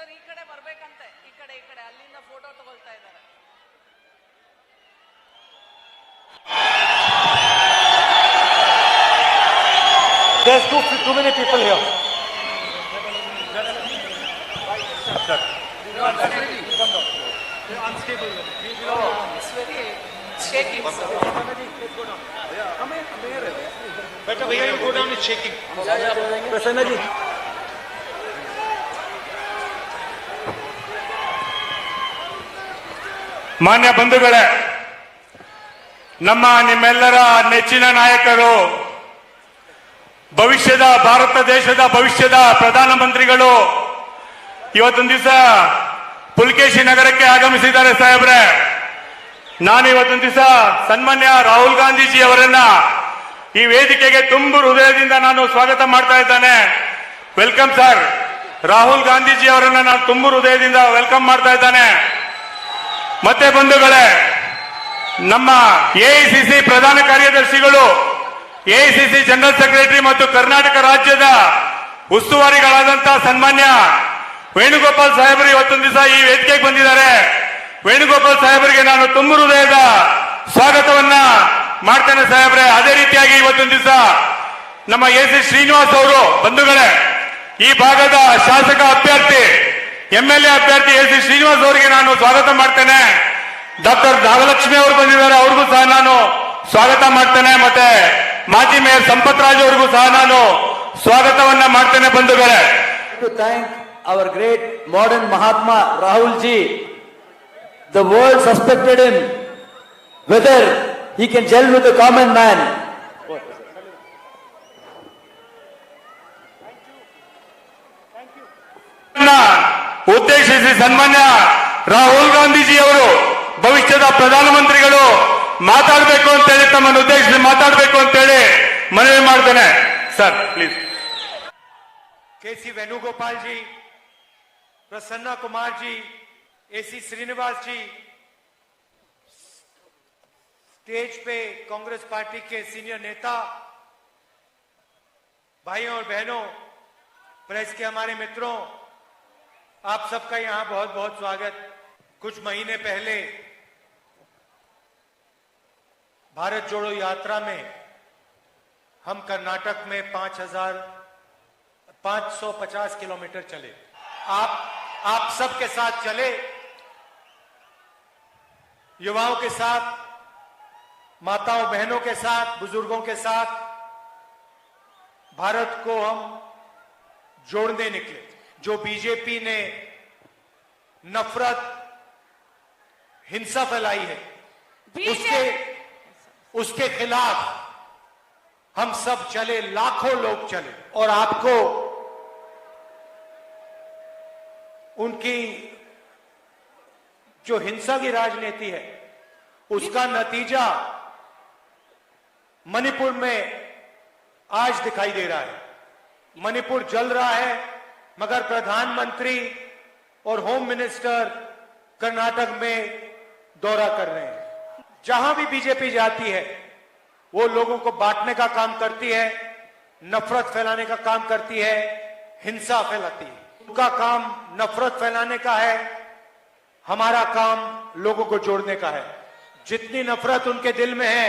Sir ಈ ಕಡೆ ಬರ್ಬೇಕಂತೆ, ಈ ಕಡೆ ಅಲ್ಲಿಂದ ಫೋಟೋ ತಗೊಳ್ತಾ ಇದ್ದಾರೆ. There's too many people here. Sir. Unstable. It's very shaking. Better where you go down is shaking. प्रसन्न जी ಮಾನ್ಯ ಬಂಧುಗಳೇ, ನಿಮ್ಮೆಲ್ಲರ ನೆಚ್ಚಿನ ನಾಯಕರು, ಭಾರತ ದೇಶದ ಭವಿಷ್ಯದ ಪ್ರಧಾನಮಂತ್ರಿಗಳು ಇವತ್ತೊಂದು ದಿವಸ ಪುಲಕೇಶಿ ನಗರಕ್ಕೆ ಆಗಮಿಸಿದ್ದಾರೆ. ಸಾಹೇಬ್ರೆ, ನಾನು ಇವತ್ತೊಂದು ದಿವಸ ಸನ್ಮಾನ್ಯ ರಾಹುಲ್ ಗಾಂಧೀಜಿ ಅವರನ್ನ ಈ ವೇದಿಕೆಗೆ ತುಂಬು ಹೃದಯದಿಂದ ನಾನು ಸ್ವಾಗತ ಮಾಡ್ತಾ ಇದ್ದೇನೆ. Welcome sir. ರಾಹುಲ್ ಗಾಂಧೀಜಿ ಅವರನ್ನ ನಾನು ತುಂಬು ಹೃದಯದಿಂದ ವೆಲ್ಕಮ್ ಮಾಡ್ತಾ ಇದ್ದೇನೆ. ಮತ್ತೆ ಬಂಧುಗಳೇ, ನಮ್ಮ ಎಐಸಿಸಿ ಪ್ರಧಾನ ಕಾರ್ಯದರ್ಶಿಗಳು, ಎಐಸಿಸಿ ಜನರಲ್ ಸೆಕ್ರೆಟರಿ ಮತ್ತು ಕರ್ನಾಟಕ ರಾಜ್ಯದ ಉಸ್ತುವಾರಿಗಳಾದಂತಹ ಸನ್ಮಾನ್ಯ ವೇಣುಗೋಪಾಲ್ ಸಾಹೇಬರು ಇವತ್ತೊಂದು ದಿವಸ ಈ ವೇದಿಕೆಗೆ ಬಂದಿದ್ದಾರೆ. ವೇಣುಗೋಪಾಲ್ ಸಾಹೇಬರಿಗೆ ನಾನು ತುಂಬು ಹೃದಯದ ಸ್ವಾಗತವನ್ನ ಮಾಡ್ತೇನೆ ಸಾಹೇಬ್ರೆ. ಅದೇ ರೀತಿಯಾಗಿ ಇವತ್ತೊಂದು ದಿವಸ ನಮ್ಮ ಎಸಿ ಶ್ರೀನಿವಾಸ್ ಅವರು, ಬಂಧುಗಳೇ, ಈ ಭಾಗದ ಶಾಸಕ ಅಭ್ಯರ್ಥಿ, ಎಂಎಲ್ಎ ಅಭ್ಯರ್ಥಿ ಎಸಿ ಶ್ರೀನಿವಾಸ್ ಅವರಿಗೆ ನಾನು ಸ್ವಾಗತ ಮಾಡ್ತೇನೆ. ಡಾಕ್ಟರ್ ನಾಗಲಕ್ಷ್ಮಿ ಅವರು ಬಂದಿದ್ದಾರೆ, ಅವ್ರಿಗೂ ಸಹ ನಾನು ಸ್ವಾಗತ ಮಾಡ್ತೇನೆ. ಮತ್ತೆ ಮಾಜಿ ಮೇಯರ್ ಸಂಪತ್ ರಾಜ್ ಅವರಿಗೂ ಸಹ ನಾನು ಸ್ವಾಗತವನ್ನ ಮಾಡ್ತೇನೆ. ಬಂಧುಗಳೇ, to thank our great modern Mahatma Rahul ji. The world suspected him whether he can gel with the common man. ಉದ್ದೇಶಿಸಿ ಸನ್ಮಾನ್ಯ ರಾಹುಲ್ ಗಾಂಧೀಜಿ ಅವರು ಭವಿಷ್ಯದ ಪ್ರಧಾನಮಂತ್ರಿಗಳು ಮಾತಾಡಬೇಕು ಅಂತೇಳಿ, ತಮ್ಮನ್ನು ಉದ್ದೇಶಿಸಿ ಮಾತಾಡಬೇಕು ಅಂತೇಳಿ ಮನವಿ ಮಾಡ್ತೇನೆ. Sir please. K C Venugopal ji, Prasanna Kumar ji, A C Srinivas ji, stage पे कांग्रेस पार्टी के सीनियर नेता, भाइयों और बहनों, प्रेस के हमारे मित्रों, आप सबका यहां बहुत बहुत स्वागत। कुछ महीने पहले भारत जोड़ो यात्रा में हम कर्नाटक में 550 किलोमीटर चले। आप सबके साथ चले, युवाओं के साथ, माताओं बहनों के साथ, बुजुर्गों के साथ भारत को हम जोड़ने निकले। जो बीजेपी ने नफरत, हिंसा फैलाई है, उसके खिलाफ हम सब चले, लाखों लोग चले। और आपको उनकी जो हिंसा की राजनीति है उसका नतीजा मणिपुर में आज दिखाई दे रहा है। मणिपुर जल रहा है, मगर प्रधानमंत्री और होम मिनिस्टर कर्नाटक में दौरा कर रहे हैं। जहां भी बीजेपी जाती है वो लोगों को बांटने का काम करती है, नफरत फैलाने का काम करती है, हिंसा फैलाती है। उनका काम नफरत फैलाने का है, हमारा काम लोगों को जोड़ने का है। जितनी नफरत उनके दिल में है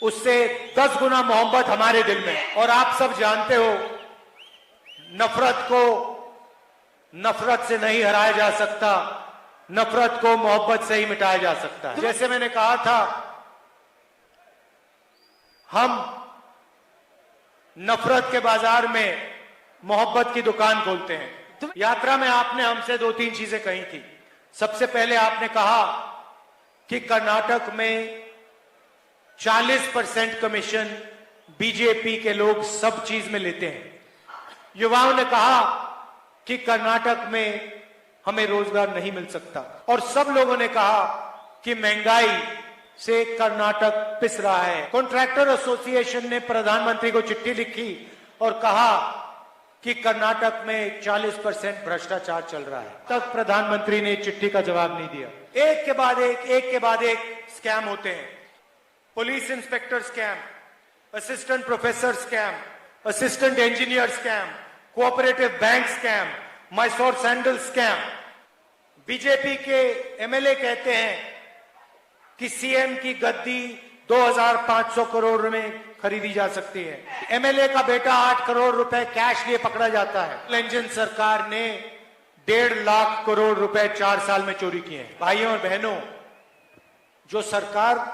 उससे 10 गुना मोहब्बत हमारे दिल में है। और आप सब जानते हो, नफरत से नहीं हराया जा सकता, नफरत को मोहब्बत से ही मिटाया जा सकता है। जैसे मैंने कहा था, हम नफरत के बाजार में मोहब्बत की दुकान खोलते हैं। यात्रा में आपने हमसे 2-3 चीजें कही थी। सबसे पहले आपने कहा कि कर्नाटक में 40% कमीशन बीजेपी के लोग सब चीज में लेते हैं। युवाओं ने कहा कि कर्नाटक में हमें रोजगार नहीं मिल सकता। और सब लोगों ने कहा कि महंगाई से कर्नाटक पिस रहा है। कॉन्ट्रैक्टर एसोसिएशन ने प्रधानमंत्री को चिट्ठी लिखी और कहा कि कर्नाटक में 40% भ्रष्टाचार चल रहा है। तक प्रधानमंत्री ने चिट्ठी का जवाब नहीं दिया। एक के बाद एक स्कैम होते हैं। Police inspector scam, assistant professor scam, assistant engineer scam, cooperative bank scam, Mysore sandal scam. BJP के एमएलए कहते हैं कि सीएम की गद्दी 2500 करोड़ में खरीदी जा सकती है। एमएलए का बेटा 8 करोड़ रुपए कैश लिए पकड़ा जाता है। इंजन सरकार ने 1.5 लाख करोड़ रुपए 4 साल में चोरी किए हैं। भाइयों और बहनों, जो सरकार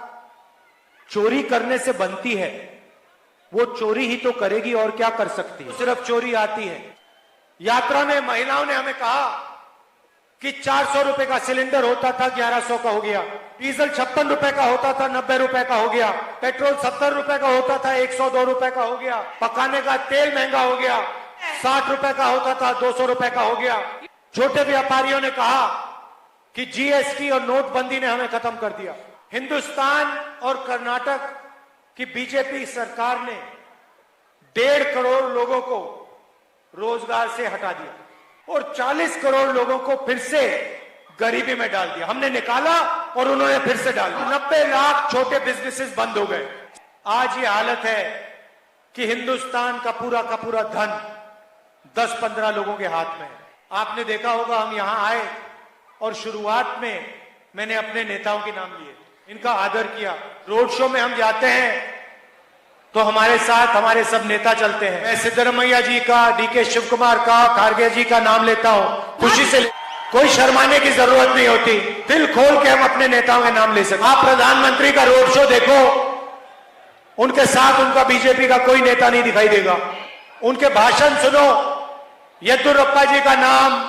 चोरी करने से बनती है वो चोरी ही तो करेगी और क्या कर सकती है। सिर्फ चोरी आती है। यात्रा में महिलाओं ने हमें कहा कि 400 रुपए का सिलेंडर होता था 1100 का हो गया, डीजल 56 रुपए का होता था 90 रुपए का हो गया, पेट्रोल 70 रुपए का होता था 102 रुपए का हो गया, पकाने का तेल महंगा हो गया, 60 रुपए का होता था 200 रुपए का हो गया। छोटे व्यापारियों ने कहा कि जीएसटी और नोटबंदी ने हमें खत्म कर दिया। हिंदुस्तान और कर्नाटक की बीजेपी सरकार ने 1.5 करोड़ लोगों को रोजगार से हटा दिया और 40 करोड़ लोगों को फिर से गरीबी में डाल दिया। हमने निकाला और उन्होंने फिर से डाल दिया। 90 लाख छोटे बिजनेसेस बंद हो गए। आज ये हालत है कि हिंदुस्तान का पूरा धन 10-15 लोगों के हाथ में है। आपने देखा होगा, हम यहां आए और शुरुआत में मैंने अपने नेताओं के नाम लिए, इनका आदर किया। रोड शो में हम जाते हैं तो हमारे साथ हमारे सब नेता चलते हैं। मैं सिद्धरमैया जी का, डीके शिव कुमार का, खारगे जी का नाम लेता हूं खुशी से। कोई शर्माने की जरूरत नहीं होती, दिल खोल के हम अपने नेताओं के नाम ले सकते। आप प्रधानमंत्री का रोड शो देखो, उनके साथ उनका बीजेपी का कोई नेता नहीं दिखाई देगा। उनके भाषण सुनो, येद्दुरप्पा जी का नाम,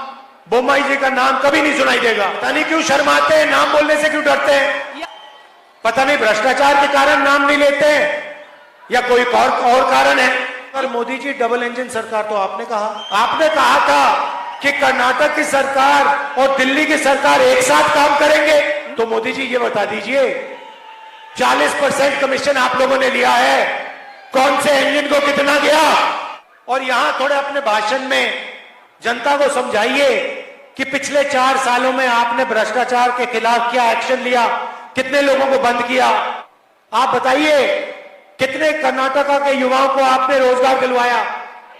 बोम्मई जी का नाम कभी नहीं सुनाई देगा। पता नहीं क्यों शर्माते हैं, नाम बोलने से क्यों डरते हैं, पता नहीं भ्रष्टाचार के कारण नाम नहीं लेते हैं या कोई और कारण है। और मोदी जी, डबल इंजन सरकार तो आपने कहा था कि कर्नाटक की सरकार और दिल्ली की सरकार एक साथ काम करेंगे। तो मोदी जी ये बता दीजिए, 40% कमीशन आप लोगों ने लिया है, कौन से इंजन को कितना गया? और यहां थोड़े अपने भाषण में जनता को समझाइए कि पिछले 4 सालों में आपने भ्रष्टाचार के खिलाफ क्या एक्शन लिया, कितने लोगों को बंद किया। आप बताइए, कितने कर्नाटका के युवाओं को आपने रोजगार दिलवाया।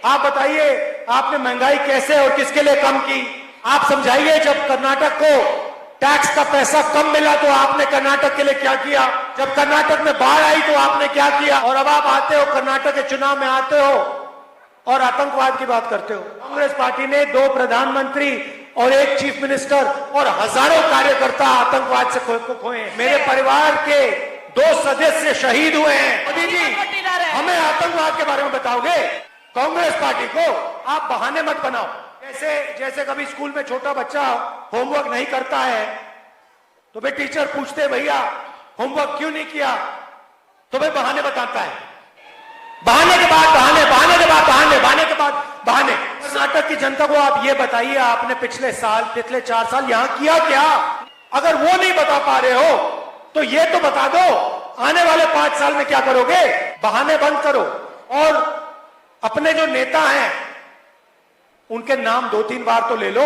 आप बताइए, आपने महंगाई कैसे और किसके लिए कम की। आप समझाइए, जब कर्नाटक को टैक्स का पैसा कम मिला तो आपने कर्नाटक के लिए क्या किया। जब कर्नाटक में बाढ़ आई तो आपने क्या किया। और अब आप आते हो, कर्नाटक के चुनाव में आते हो और आतंकवाद की बात करते हो। कांग्रेस पार्टी ने 2 प्रधानमंत्री और 1 चीफ मिनिस्टर और हजारों कार्यकर्ता आतंकवाद से खोए। मेरे परिवार के 2 सदस्य शहीद हुए हैं। मोदी जी, हमें आतंकवाद के बारे में बताओगे? कांग्रेस पार्टी को आप बहाने मत बनाओ। जैसे कभी स्कूल में छोटा बच्चा होमवर्क नहीं करता है तो भाई टीचर पूछते, भैया होमवर्क क्यों नहीं किया, तो भाई बहाने बताता है। बहाने के बाद बहाने, बहाने के बाद बहाने, बहाने के बाद बहाने। कर्नाटक की जनता को आप ये बताइए, आपने पिछले 4 साल यहां किया क्या? अगर वो नहीं बता पा रहे हो तो ये तो बता दो, आने वाले 5 साल में क्या करोगे? बहाने बंद करो और अपने जो नेता हैं उनके नाम 2-3 बार तो ले लो।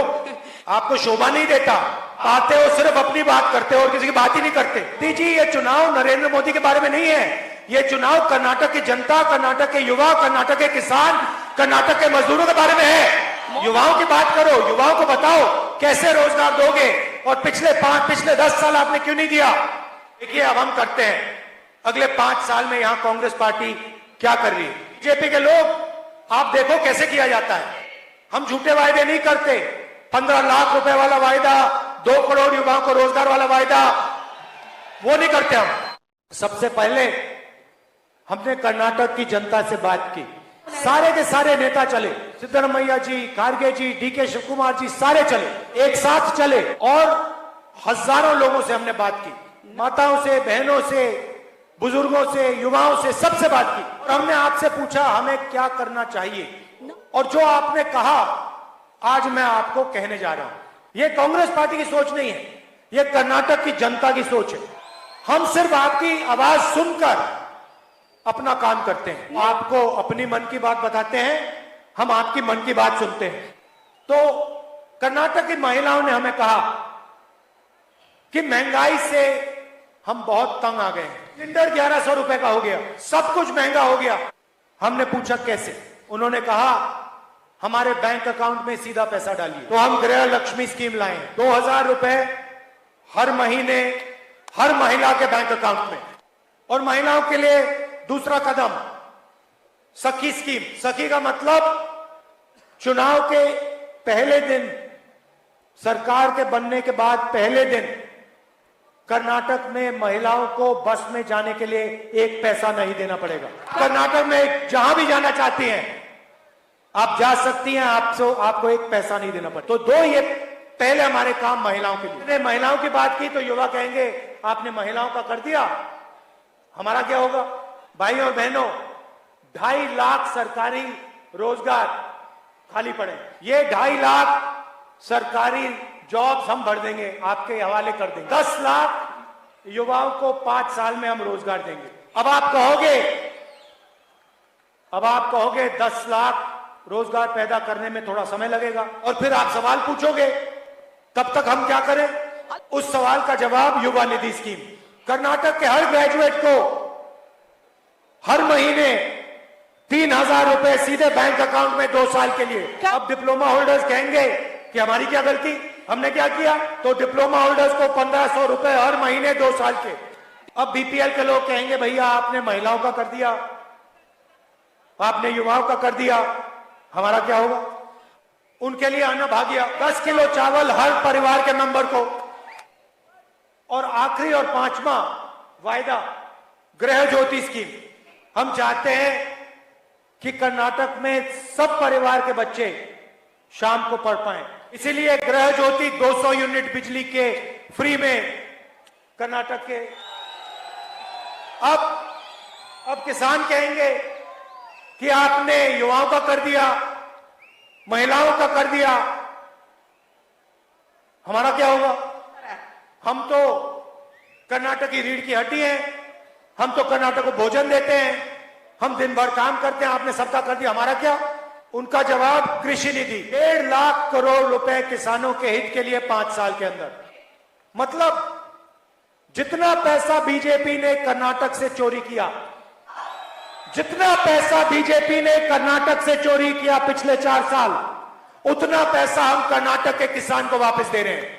आपको शोभा नहीं देता, आते हो सिर्फ अपनी बात करते हो और किसी की बात ही नहीं करते। दीजिए, ये चुनाव नरेंद्र मोदी के बारे में नहीं है, ये चुनाव कर्नाटक की जनता, कर्नाटक के युवा, कर्नाटक के किसान, कर्नाटक के मजदूरों के बारे में है। युवाओं की बात करो, युवाओं को बताओ कैसे रोजगार दोगे और पिछले 10 साल आपने क्यों नहीं दिया। देखिए, अब हम करते हैं। अगले 5 साल में यहां कांग्रेस पार्टी क्या कर रही है। बीजेपी के लोग, आप देखो कैसे किया जाता है। हम झूठे वायदे नहीं करते। 15 लाख रुपए वाला वायदा, 2 करोड़ युवाओं को रोजगार वाला वायदा, वो नहीं करते हम। सबसे पहले हमने कर्नाटक की जनता से बात की। सारे के सारे नेता चले, सिद्धरमैया जी, खारगे जी, डीके शिव कुमार जी, सारे चले, एक साथ चले और हजारों लोगों से हमने बात की। माताओं से, बहनों से, बुजुर्गों से, युवाओं से, सबसे बात की। और हमने आपसे पूछा हमें क्या करना चाहिए। और जो आपने कहा आज मैं आपको कहने जा रहा हूं। यह कांग्रेस पार्टी की सोच नहीं है, यह कर्नाटक की जनता की सोच है। हम सिर्फ आपकी आवाज सुनकर अपना काम करते हैं। आपको अपनी मन की बात बताते हैं, हम आपकी मन की बात सुनते हैं। तो कर्नाटक की महिलाओं ने हमें कहा कि महंगाई से हम बहुत तंग आ गए हैं। सिलेंडर 1100 रुपए का हो गया, सब कुछ महंगा हो गया। हमने पूछा कैसे। उन्होंने कहा हमारे बैंक अकाउंट में सीधा पैसा डालिए। तो हम गृह लक्ष्मी स्कीम लाए, 2000 रुपए हर महीने हर महिला के बैंक अकाउंट में। और महिलाओं के लिए दूसरा कदम सखी स्कीम। सखी का मतलब चुनाव के पहले दिन, सरकार के बनने के बाद पहले दिन कर्नाटक में महिलाओं को बस में जाने के लिए एक पैसा नहीं देना पड़ेगा। कर्नाटक में जहां भी जाना चाहती हैं आप जा सकती हैं, आपको एक पैसा नहीं देना पड़ेगा। तो दो ये पहले हमारे काम महिलाओं के लिए। महिलाओं की बात की तो युवा कहेंगे आपने महिलाओं का कर दिया, हमारा क्या होगा? भाइयों और बहनों, 2.5 लाख सरकारी रोजगार खाली पड़े। ये 2.5 लाख सरकारी जॉब्स हम भर देंगे, आपके हवाले कर देंगे। 10 लाख युवाओं को 5 साल में हम रोजगार देंगे। अब आप कहोगे 10 लाख रोजगार पैदा करने में थोड़ा समय लगेगा, और फिर आप सवाल पूछोगे तब तक हम क्या करें? उस सवाल का जवाब युवा निधि स्कीम। कर्नाटक के हर ग्रेजुएट को हर महीने 3000 रुपए सीधे बैंक अकाउंट में 2 साल के लिए। अब डिप्लोमा होल्डर्स कहेंगे कि हमारी क्या गलती, हमने क्या किया? तो डिप्लोमा होल्डर्स को 1500 रुपए हर महीने 2 साल के। अब बीपीएल के लोग कहेंगे भैया आपने महिलाओं का कर दिया, आपने युवाओं का कर दिया, हमारा क्या होगा? उनके लिए अन्नभाग्य 10 किलो चावल हर परिवार के मेंबर को। और आखिरी और 5वां वायदा गृह ज्योति स्कीम। हम चाहते हैं कि कर्नाटक में सब परिवार के बच्चे शाम को पढ़ पाएं, इसीलिए गृह ज्योति 200 यूनिट बिजली के फ्री में कर्नाटक के। अब किसान कहेंगे कि आपने युवाओं का कर दिया, महिलाओं का कर दिया, हमारा क्या होगा? हम तो कर्नाटक की रीढ़ की हड्डी हैं, हम तो कर्नाटक को भोजन देते हैं, हम दिन भर काम करते हैं, आपने सबका कर दिया, हमारा क्या? उनका जवाब कृषि निधि, 1.5 लाख करोड़ रुपए किसानों के हित के लिए 5 साल के अंदर। मतलब जितना पैसा बीजेपी ने कर्नाटक से चोरी किया, जितना पैसा बीजेपी ने कर्नाटक से चोरी किया पिछले 4 साल, उतना पैसा हम कर्नाटक के किसान को वापस दे रहे हैं।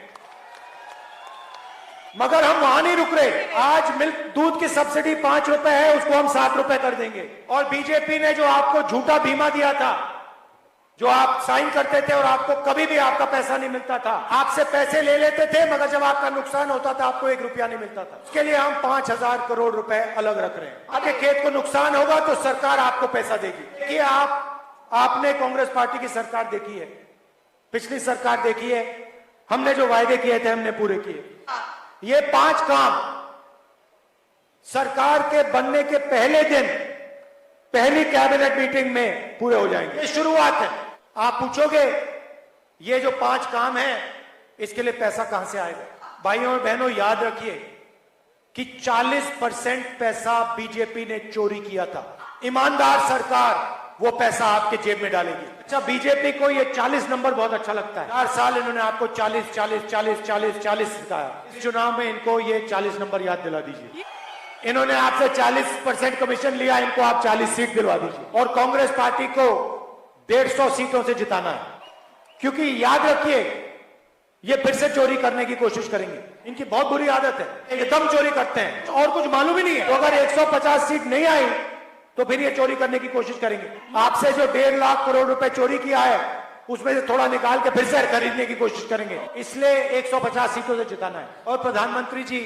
मगर हम वहां नहीं रुक रहे। आज मिल्क दूध की सब्सिडी 5 रुपए है, उसको हम 7 रुपए कर देंगे। और बीजेपी ने जो आपको झूठा बीमा दिया था, जो आप साइन करते थे और आपको कभी भी आपका पैसा नहीं मिलता था, आपसे पैसे ले लेते थे मगर जब आपका नुकसान होता था आपको 1 रुपया नहीं मिलता था। उसके लिए हम 5000 करोड़ रुपए अलग रख रहे हैं। आपके खेत को नुकसान होगा तो सरकार आपको पैसा देगी। देखिए आपने कांग्रेस पार्टी की सरकार देखी है, पिछली सरकार देखी है, हमने जो वायदे किए थे हमने पूरे किए। ये 5 काम सरकार के बनने के पहले दिन पहली कैबिनेट मीटिंग में पूरे हो जाएंगे। ये शुरुआत है। आप पूछोगे ये जो 5 काम हैं इसके लिए पैसा कहां से आएगा? भाइयों और बहनों याद रखिए कि 40% पैसा बीजेपी ने चोरी किया था। ईमानदार सरकार वो पैसा आपके जेब में डालेगी। अच्छा, बीजेपी को ये 40 नंबर बहुत अच्छा लगता है। 4 साल इन्होंने आपको 40 40 40 40 40 सिखाया। इस चुनाव में इनको ये 40 नंबर याद दिला दीजिए। इन्होंने आपसे 40% कमीशन लिया, इनको आप 40 सीट दिलवा दीजिए। और कांग्रेस पार्टी को 150 सीटों से जिताना है, क्योंकि याद रखिए ये फिर से चोरी करने की कोशिश करेंगे। इनकी बहुत बुरी आदत है, एकदम चोरी करते हैं और कुछ मालूम ही नहीं है। तो अगर 150 सीट नहीं आई तो फिर ये चोरी करने की कोशिश करेंगे। आपसे जो 1.5 लाख करोड़ रुपए चोरी किया है उसमें से थोड़ा निकाल के फिर से खरीदने की कोशिश करेंगे। इसलिए 150 सीटों से जिताना है। और प्रधानमंत्री जी,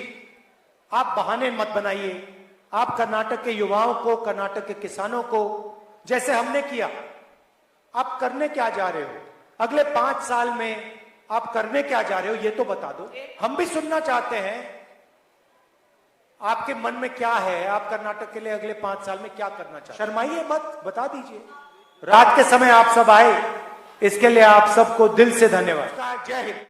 आप बहाने मत बनाइए। आप कर्नाटक के युवाओं को, कर्नाटक के किसानों को, जैसे हमने किया, आप करने क्या जा रहे हो? अगले 5 साल में आप करने क्या जा रहे हो ये तो बता दो। हम भी सुनना चाहते हैं आपके मन में क्या है, आप कर्नाटक के लिए अगले 5 साल में क्या करना चाहते हैं। शर्माइए मत, बता दीजिए। रात के समय आप सब आए, इसके लिए आप सबको दिल से धन्यवाद। जय हिंद।